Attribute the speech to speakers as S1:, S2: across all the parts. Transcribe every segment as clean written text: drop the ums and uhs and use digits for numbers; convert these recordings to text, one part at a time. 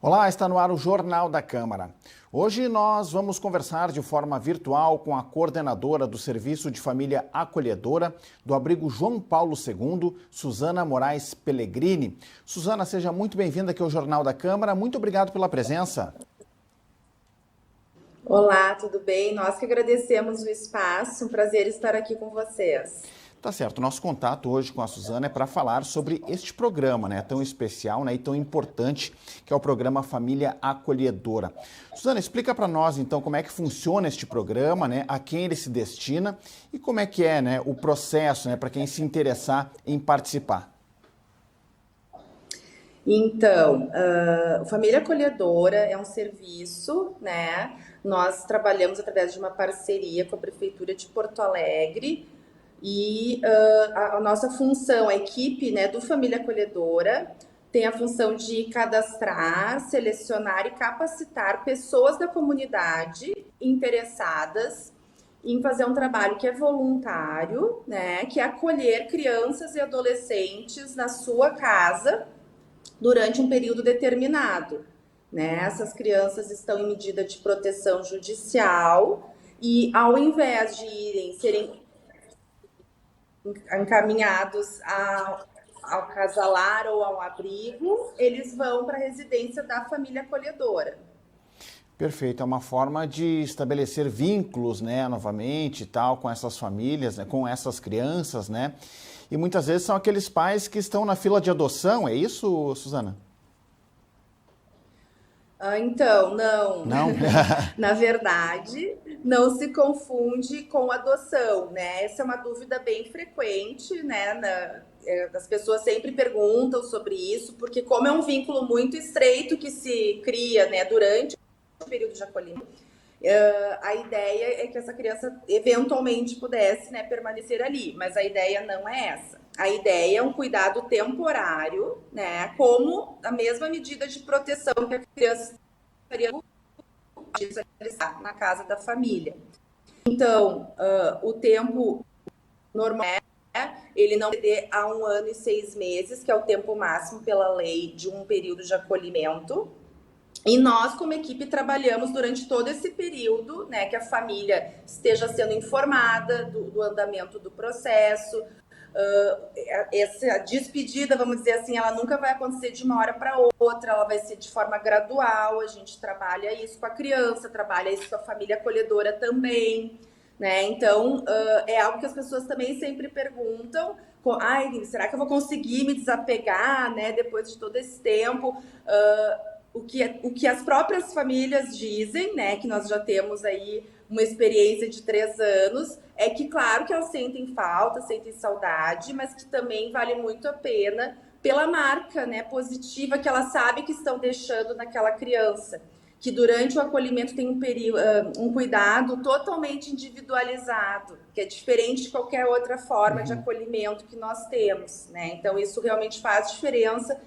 S1: Olá, está no ar o Jornal da Câmara. Hoje nós vamos conversar de forma virtual com a coordenadora do Serviço de Família Acolhedora do Abrigo João Paulo II, Suzana Moraes Pellegrini. Suzana, seja muito bem-vinda aqui ao Jornal da Câmara. Muito obrigado pela presença.
S2: Olá, tudo bem? Nós que agradecemos o espaço, um prazer estar aqui com vocês.
S1: Tá certo, nosso contato hoje com a Suzana é para falar sobre este programa, tão especial, e tão importante, que é o programa Família Acolhedora. Suzana, explica para nós, então, como é que funciona este programa, a quem ele se destina e como é que é, o processo, para quem se interessar em participar.
S2: Então, Família Acolhedora é um serviço, Nós trabalhamos através de uma parceria com a Prefeitura de Porto Alegre e a nossa função, a equipe, do Família Acolhedora, tem a função de cadastrar, selecionar e capacitar pessoas da comunidade interessadas em fazer um trabalho que é voluntário, que é acolher crianças e adolescentes na sua casa durante um período determinado. Essas crianças estão em medida de proteção judicial e, ao invés de serem encaminhados ao casalar ou ao abrigo, eles vão para a residência da família acolhedora.
S1: Perfeito, é uma forma de estabelecer vínculos, novamente, com essas famílias, com essas crianças, E muitas vezes são aqueles pais que estão na fila de adoção, é isso, Suzana?
S2: Então, não.
S1: Não?
S2: Na verdade, não se confunde com adoção, Essa é uma dúvida bem frequente, as pessoas sempre perguntam sobre isso, porque como é um vínculo muito estreito que se cria, durante o período de acolhimento, a ideia é que essa criança eventualmente pudesse, permanecer ali, mas a ideia não é essa. A ideia é um cuidado temporário, como a mesma medida de proteção que a criança estaria na casa da família. Então, o tempo normal ele não exceder a 1 ano e 6 meses, que é o tempo máximo pela lei de um período de acolhimento. E nós, como equipe, trabalhamos durante todo esse período, que a família esteja sendo informada do andamento do processo. Essa despedida, vamos dizer assim, ela nunca vai acontecer de uma hora para outra, ela vai ser de forma gradual. A gente trabalha isso com a criança, trabalha isso com a família acolhedora também, Então, é algo que as pessoas também sempre perguntam: será que eu vou conseguir me desapegar, depois de todo esse tempo? O que as próprias famílias dizem, que nós já temos aí uma experiência de 3 anos, é que, claro, que elas sentem falta, sentem saudade, mas que também vale muito a pena pela marca, positiva que elas sabem que estão deixando naquela criança, que durante o acolhimento tem um cuidado totalmente individualizado, que é diferente de qualquer outra forma de acolhimento que nós temos, Então, isso realmente faz diferença.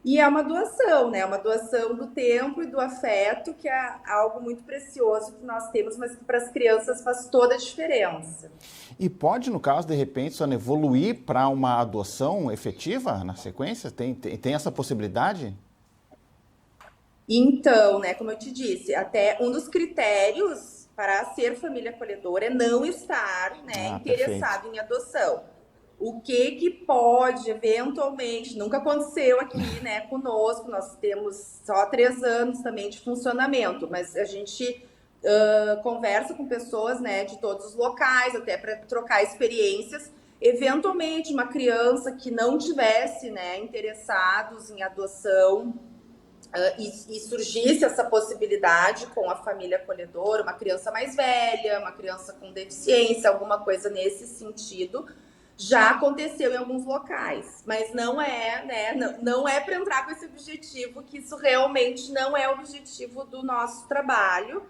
S2: E é uma doação, Uma doação do tempo e do afeto, que é algo muito precioso que nós temos, mas que para as crianças faz toda a diferença.
S1: E pode, no caso, de repente, Sônia, evoluir para uma adoção efetiva na sequência? Tem essa possibilidade?
S2: Então, como eu te disse, até um dos critérios para ser família acolhedora é não estar interessado
S1: perfeito.
S2: em adoção. O que pode, eventualmente, nunca aconteceu aqui, conosco, nós temos só 3 anos também de funcionamento, mas a gente conversa com pessoas, de todos os locais, até para trocar experiências. Eventualmente, uma criança que não tivesse, interessados em adoção, e surgisse essa possibilidade com a família acolhedora, uma criança mais velha, uma criança com deficiência, alguma coisa nesse sentido, já aconteceu em alguns locais, mas não é, não é para entrar com esse objetivo, que isso realmente não é o objetivo do nosso trabalho,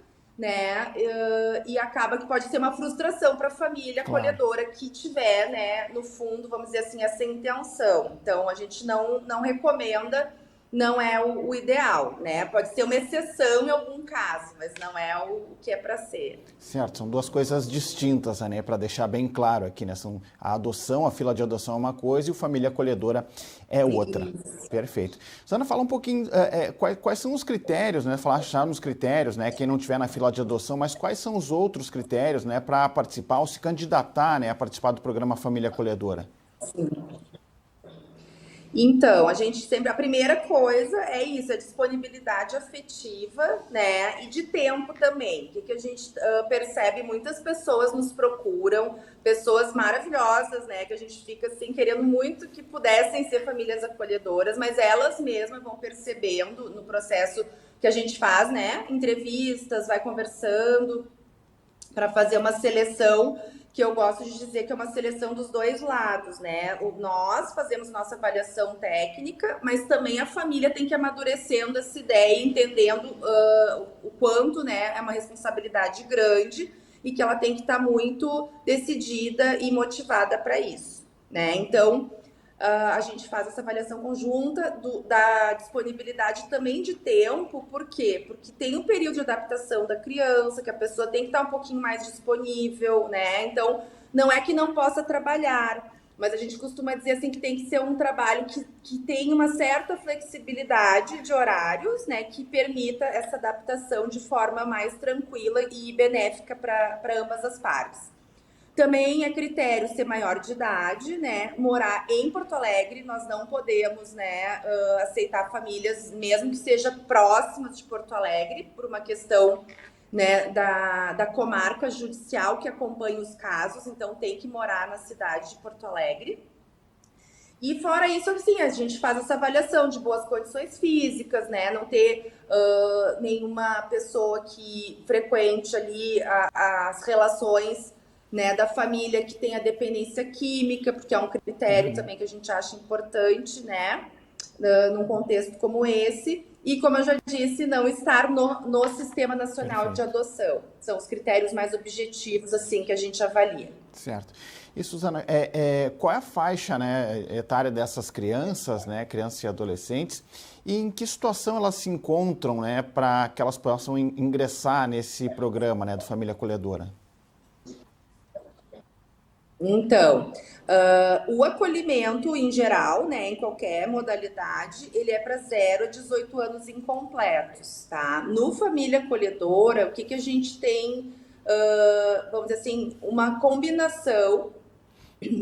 S2: e acaba que pode ser uma frustração para a família acolhedora que tiver, no fundo, vamos dizer assim, essa intenção. Então, a gente não recomenda não é o ideal, né? Pode ser uma exceção em algum caso, mas não é o que é para ser.
S1: Certo, são duas coisas distintas, né? Para deixar bem claro aqui, né? A adoção, a fila de adoção é uma coisa e o família acolhedora é outra.
S2: Isso.
S1: Perfeito. Susana, fala um pouquinho quais são os critérios, né? Falar já nos critérios, né? Quem não tiver na fila de adoção, mas quais são os outros critérios, né? Para participar ou se candidatar, né? A participar do programa Família Acolhedora.
S2: Então, a gente sempre. A primeira coisa é isso, a disponibilidade afetiva, né? E de tempo também. O que a gente percebe? Muitas pessoas nos procuram, pessoas maravilhosas, né? Que a gente fica assim, querendo muito que pudessem ser famílias acolhedoras, mas elas mesmas vão percebendo no processo que a gente faz, né? Entrevistas, vai conversando para fazer uma seleção que eu gosto de dizer que é uma seleção dos dois lados, né? Nós fazemos nossa avaliação técnica, mas também a família tem que ir amadurecendo essa ideia, entendendo o quanto, né, é uma responsabilidade grande e que ela tem que estar muito decidida e motivada para isso, né? Então, a gente faz essa avaliação conjunta da disponibilidade também de tempo. Por quê? Porque tem um período de adaptação da criança, que a pessoa tem que estar um pouquinho mais disponível, né? Então, não é que não possa trabalhar, mas a gente costuma dizer assim que tem que ser um trabalho que tenha uma certa flexibilidade de horários, né? Que permita essa adaptação de forma mais tranquila e benéfica para ambas as partes. Também é critério ser maior de idade, né? Morar em Porto Alegre, nós não podemos, né, aceitar famílias, mesmo que seja próximas de Porto Alegre, por uma questão, né, da comarca judicial que acompanha os casos, então tem que morar na cidade de Porto Alegre. E fora isso, assim, a gente faz essa avaliação de boas condições físicas, né? Não ter nenhuma pessoa que frequente ali as relações, né, da família que tem a dependência química, porque é um critério também que a gente acha importante, né, num contexto como esse. E, como eu já disse, não estar no Sistema Nacional de Adoção. São os critérios mais objetivos, assim, que a gente avalia.
S1: Certo. E, Susana, qual é a faixa, né, etária dessas crianças, né, crianças e adolescentes, e em que situação elas se encontram, né, para que elas possam ingressar nesse programa, né, do Família Acolhedora?
S2: Então, o acolhimento em geral, né, em qualquer modalidade, ele é para 0 a 18 anos incompletos, tá? No Família Acolhedora, o que a gente tem, vamos dizer assim, uma combinação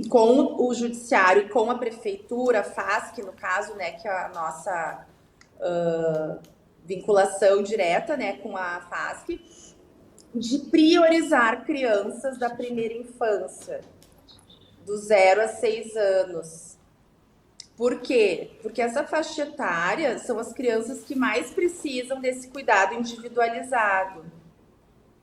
S2: com o judiciário e com a prefeitura, a FASC, no caso, né, que é a nossa vinculação direta, né, com a FASC, de priorizar crianças da primeira infância, do 0 a 6 anos. Por quê? Porque essa faixa etária são as crianças que mais precisam desse cuidado individualizado.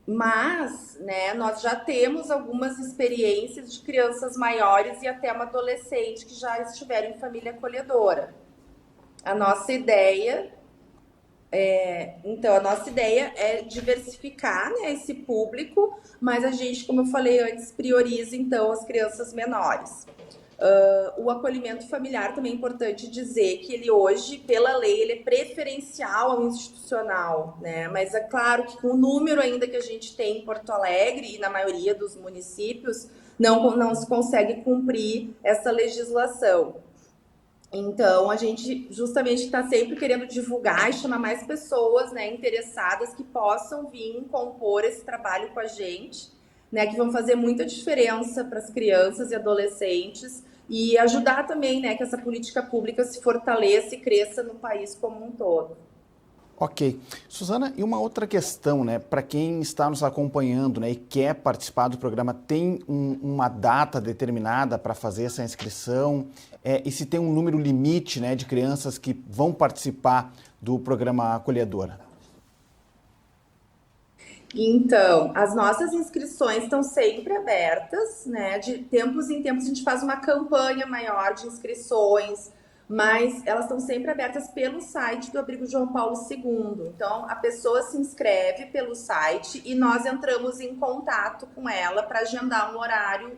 S2: Mas, né, nós já temos algumas experiências de crianças maiores e até uma adolescente que já estiveram em família acolhedora. A nossa ideia é diversificar, né, esse público, mas a gente, como eu falei antes, prioriza então as crianças menores. O acolhimento familiar também é importante dizer que ele hoje, pela lei, ele é preferencial ao institucional, né? Mas é claro que com o número ainda que a gente tem em Porto Alegre e na maioria dos municípios, não se consegue cumprir essa legislação. Então, a gente justamente está sempre querendo divulgar e chamar mais pessoas, né, interessadas que possam vir compor esse trabalho com a gente, né, que vão fazer muita diferença para as crianças e adolescentes e ajudar também, né, que essa política pública se fortaleça e cresça no país como um todo.
S1: Ok. Susana, e uma outra questão, né, para quem está nos acompanhando, né, e quer participar do programa, tem uma data determinada para fazer essa inscrição? E se tem um número limite, né, de crianças que vão participar do programa Acolhedora?
S2: Então, as nossas inscrições estão sempre abertas, né? De tempos em tempos a gente faz uma campanha maior de inscrições, mas elas estão sempre abertas pelo site do Abrigo João Paulo II. Então, a pessoa se inscreve pelo site e nós entramos em contato com ela para agendar um horário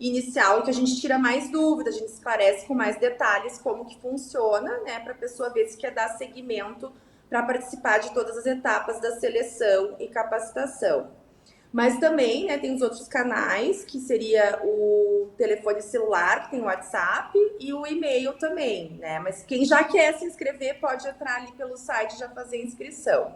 S2: inicial, que a gente tira mais dúvidas, a gente esclarece com mais detalhes como que funciona, né, para a pessoa ver se quer dar seguimento para participar de todas as etapas da seleção e capacitação. Mas também, né, tem os outros canais, que seria o telefone celular, que tem o WhatsApp, e o e-mail também, né? Mas quem já quer se inscrever pode entrar ali pelo site e já fazer a inscrição.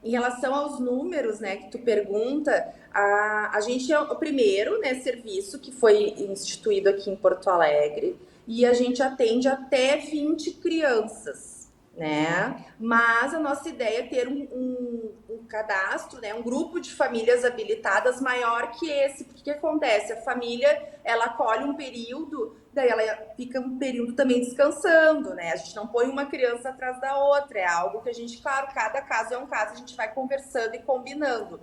S2: Em relação aos números, né, que tu pergunta, a gente é o primeiro, né, serviço que foi instituído aqui em Porto Alegre, e a gente atende até 20 crianças, né? Mas a nossa ideia é ter um cadastro, né, um grupo de famílias habilitadas maior que esse, porque o que acontece? A família, ela acolhe um período, daí ela fica um período também descansando, né? A gente não põe uma criança atrás da outra, é algo que a gente, claro, cada caso é um caso, a gente vai conversando e combinando.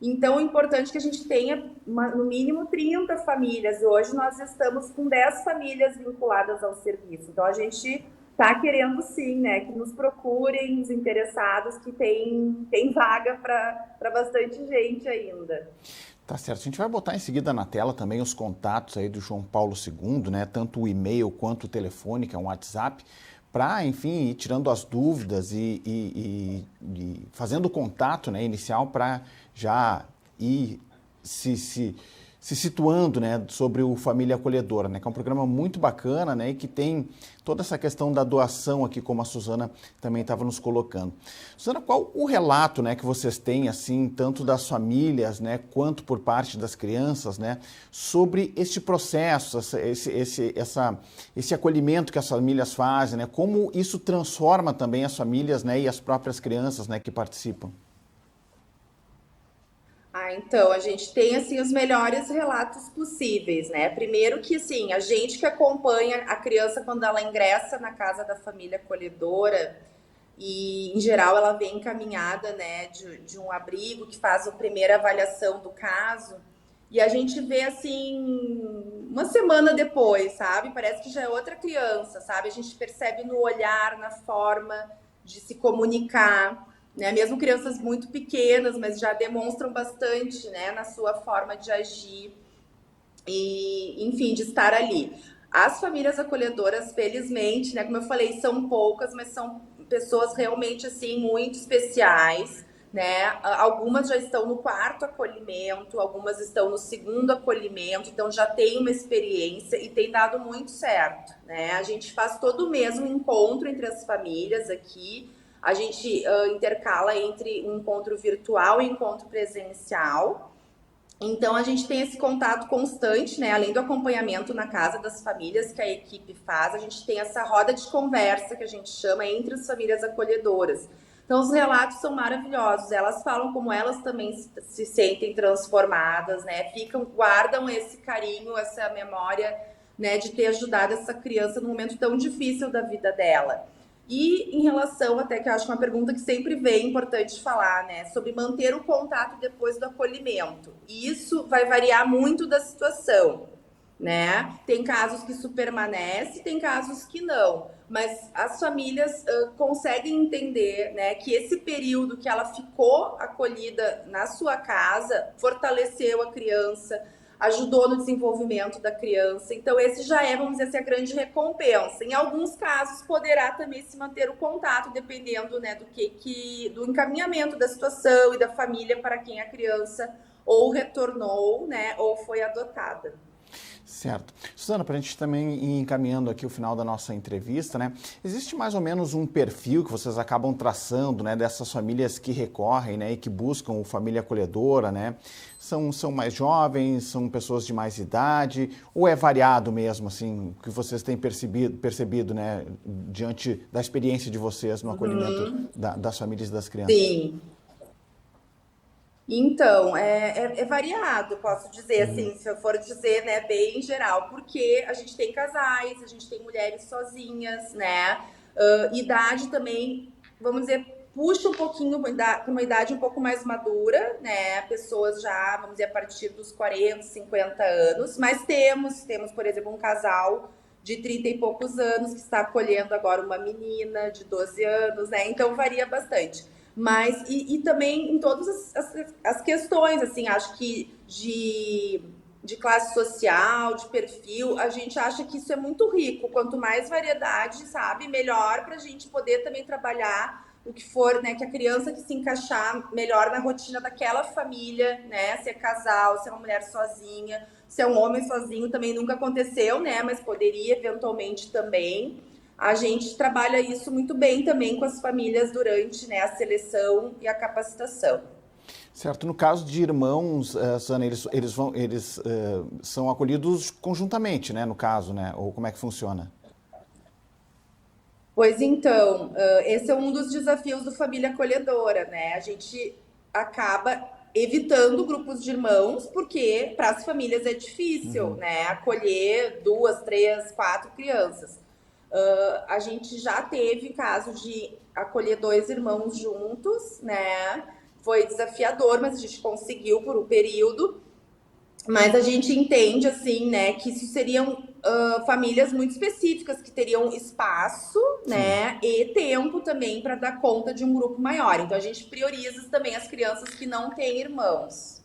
S2: Então, é importante que a gente tenha no mínimo 30 famílias. Hoje nós estamos com 10 famílias vinculadas ao serviço. Então, a gente está querendo sim, né, que nos procurem os interessados, que tem vaga para bastante gente ainda.
S1: Tá certo. A gente vai botar em seguida na tela também os contatos aí do João Paulo II, né? Tanto o e-mail quanto o telefone, que é um WhatsApp, para, enfim, ir tirando as dúvidas e fazendo o contato, né, inicial para já ir se situando, né, sobre o Família Acolhedora, né, que é um programa muito bacana, né, e que tem toda essa questão da doação aqui, como a Suzana também estava nos colocando. Suzana, qual o relato, né, que vocês têm, assim, tanto das famílias, né, quanto por parte das crianças, né, sobre este processo, esse acolhimento que as famílias fazem, né, como isso transforma também as famílias, né, e as próprias crianças, né, que participam?
S2: Então, a gente tem, assim, os melhores relatos possíveis, né? Primeiro que, assim, a gente que acompanha a criança quando ela ingressa na casa da família acolhedora, e, em geral, ela vem encaminhada, né, de um abrigo que faz a primeira avaliação do caso, e a gente vê, assim, uma semana depois, sabe? Parece que já é outra criança, sabe? A gente percebe no olhar, na forma de se comunicar, né? Mesmo crianças muito pequenas, mas já demonstram bastante, né, na sua forma de agir e, enfim, de estar ali. As famílias acolhedoras, felizmente, né, como eu falei, são poucas, mas são pessoas realmente, assim, muito especiais, né? Algumas já estão no quarto acolhimento, algumas estão no segundo acolhimento, então já tem uma experiência e tem dado muito certo, né? A gente faz todo mês um encontro entre as famílias aqui. A gente intercala entre um encontro virtual e encontro presencial. Então, a gente tem esse contato constante, né? Além do acompanhamento na casa das famílias que a equipe faz, a gente tem essa roda de conversa que a gente chama entre as famílias acolhedoras. Então, os relatos são maravilhosos. Elas falam como elas também se sentem transformadas, né? Guardam esse carinho, essa memória, né, de ter ajudado essa criança num momento tão difícil da vida dela. E em relação, até que eu acho que é uma pergunta que sempre vem importante falar, né, sobre manter o contato depois do acolhimento. E isso vai variar muito da situação, né? Tem casos que isso permanece, tem casos que não. Mas as famílias conseguem entender, né, que esse período que ela ficou acolhida na sua casa fortaleceu a criança, ajudou no desenvolvimento da criança. Então, esse já é, vamos dizer assim, a grande recompensa. Em alguns casos, poderá também se manter o contato, dependendo, né, do encaminhamento da situação e da família para quem a criança ou retornou, né, ou foi adotada.
S1: Certo. Suzana, para a gente também ir encaminhando aqui o final da nossa entrevista, né? Existe mais ou menos um perfil que vocês acabam traçando, né, dessas famílias que recorrem, né, e que buscam o Família Acolhedora, né? São mais jovens, são pessoas de mais idade, ou é variado mesmo, assim, o que vocês têm percebido, né, diante da experiência de vocês no acolhimento das famílias e das crianças?
S2: Sim. Então, é variado, posso dizer assim, se eu for dizer, né, bem geral, porque a gente tem casais, a gente tem mulheres sozinhas, né, idade também, vamos dizer, puxa um pouquinho para uma idade um pouco mais madura, né, pessoas já, vamos dizer, a partir dos 40, 50 anos, mas temos, por exemplo, um casal de 30 e poucos anos que está acolhendo agora uma menina de 12 anos, né, então varia bastante. Mas, também em todas as questões, assim, acho que de de classe social, de perfil, a gente acha que isso é muito rico. Quanto mais variedade, sabe, melhor para a gente poder também trabalhar o que for, né, que a criança que se encaixar melhor na rotina daquela família, né, se é casal, se é uma mulher sozinha, se é um homem sozinho, também nunca aconteceu, né, mas poderia eventualmente também. A gente trabalha isso muito bem também com as famílias durante, né, a seleção e a capacitação.
S1: Certo. No caso de irmãos, Susana, eles são acolhidos conjuntamente, né, no caso, né, ou como é que funciona?
S2: Pois então, esse é um dos desafios do Família Acolhedora, né? A gente acaba evitando grupos de irmãos, porque para as famílias é difícil, né? Acolher 2, 3, 4 crianças. A gente já teve caso de acolher 2 irmãos juntos, né? Foi desafiador, mas a gente conseguiu por um período. Mas a gente entende, assim, né, que isso seriam famílias muito específicas, que teriam espaço,
S1: Sim.
S2: né, e tempo também para dar conta de um grupo maior. Então a gente prioriza também as crianças que não têm irmãos.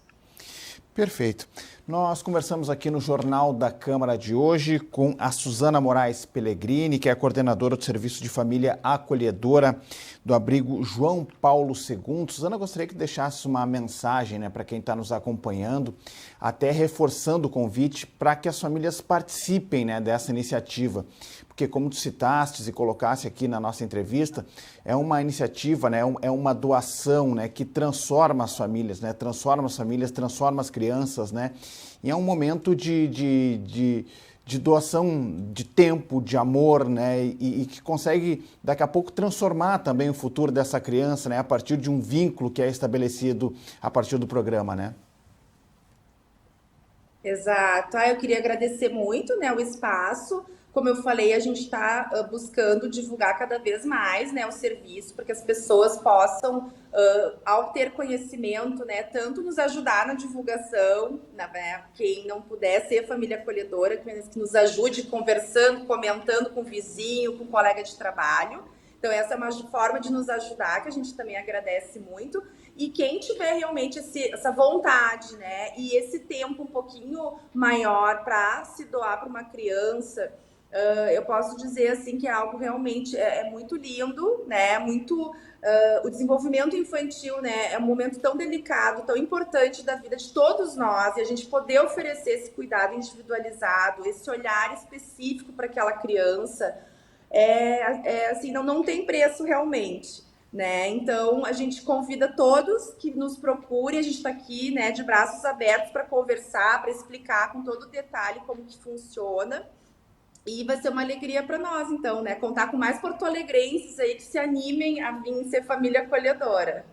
S1: Perfeito. Nós conversamos aqui no Jornal da Câmara de hoje com a Susana Moraes Pellegrini, que é a coordenadora do Serviço de Família Acolhedora do abrigo João Paulo II. Susana, gostaria que deixasse uma mensagem, né, para quem está nos acompanhando, até reforçando o convite para que as famílias participem, né, dessa iniciativa. Porque, como tu citaste e colocaste aqui na nossa entrevista, é uma iniciativa, né, é uma doação, né, que transforma as famílias, né, transforma as crianças, né, e é um momento de doação de tempo, de amor, né, e que consegue, daqui a pouco, transformar também o futuro dessa criança, né, a partir de um vínculo que é estabelecido a partir do programa, né?
S2: Exato. Eu queria agradecer muito, né, o espaço. Como eu falei, a gente está buscando divulgar cada vez mais, né, o serviço, para que as pessoas possam, ao ter conhecimento, né, tanto nos ajudar na divulgação, né, quem não puder ser família acolhedora, que nos ajude conversando, comentando com o vizinho, com o colega de trabalho. Então, essa é uma forma de nos ajudar, que a gente também agradece muito. E quem tiver realmente essa vontade, né, e esse tempo um pouquinho maior para se doar para uma criança, eu posso dizer assim que é algo realmente muito lindo, né? Muito o desenvolvimento infantil, né? É um momento tão delicado, tão importante da vida de todos nós, e a gente poder oferecer esse cuidado individualizado, esse olhar específico para aquela criança, assim, não tem preço realmente, né? Então a gente convida todos que nos procurem, a gente está aqui, né, de braços abertos para conversar, para explicar com todo detalhe como que funciona. E vai ser uma alegria para nós, então, né? Contar com mais porto-alegrenses aí que se animem a vir ser família acolhedora.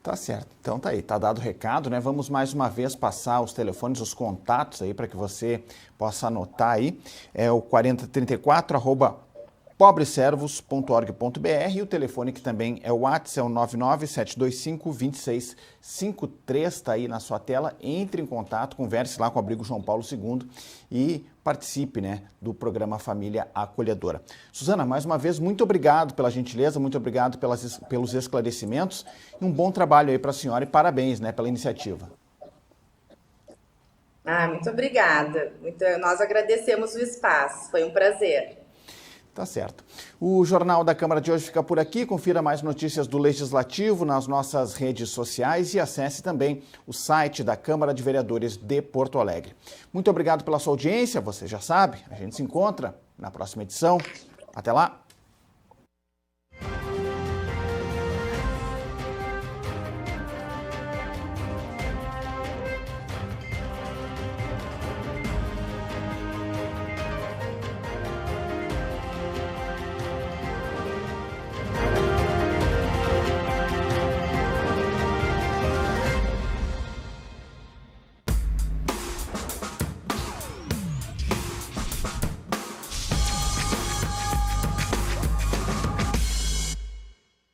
S1: Tá certo. Então tá aí, tá dado o recado, né? Vamos mais uma vez passar os telefones, os contatos aí para que você possa anotar aí. É o 4034@pobreservos.org.br e o telefone que também é o WhatsApp, é o 997252653, está aí na sua tela. Entre em contato, converse lá com o abrigo João Paulo II e participe, né, do programa Família Acolhedora. Susana, mais uma vez, muito obrigado pela gentileza, muito obrigado pelos esclarecimentos e um bom trabalho aí para a senhora e parabéns, né, pela iniciativa.
S2: Muito obrigada. Nós agradecemos o espaço, foi um prazer.
S1: Tá certo. O Jornal da Câmara de hoje fica por aqui. Confira mais notícias do Legislativo nas nossas redes sociais e acesse também o site da Câmara de Vereadores de Porto Alegre. Muito obrigado pela sua audiência. Você já sabe, a gente se encontra na próxima edição. Até lá!